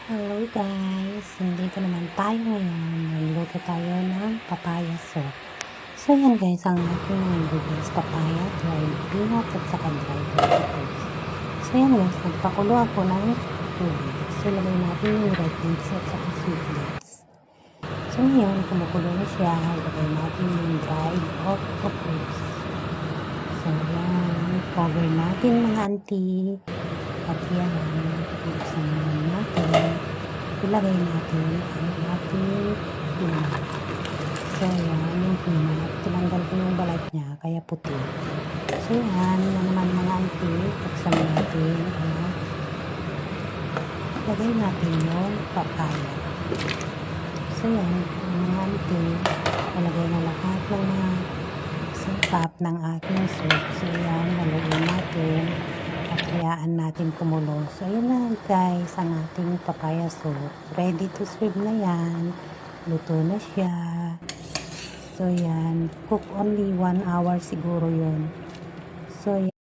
Hello guys! Nandito naman tayo ngayon. Nagluto tayo ng papaya soup. So yan guys, ang ating mga ingredients: papaya, dried peanut, at saka dried vegetables. So yan guys, nagpakulo ako ng tubig. So lagay natin yung red beans at saka seedlings. So ngayon, kumukulo na siya. Lagay natin yung dried octopus. So yan, cover natin mga auntie. At yan, buksan natin. Ilagay natin ang ating peanut. So yan, yung peanut. Tinanggal ko yung balat niya, kaya puti. So yan, yan naman mga auntie. Buksan natin. Lagay natin yung papaya. So yan, mga auntie. Nalagay na lahat ng mga sangkap ng ating soup. So yan, nalagay natin. At hayaan natin kumulo. So ayun na guys, ang ating papaya soup. Ready to serve na yan. Luto na siya. So yan, cook only 1 hour siguro yun. So yan.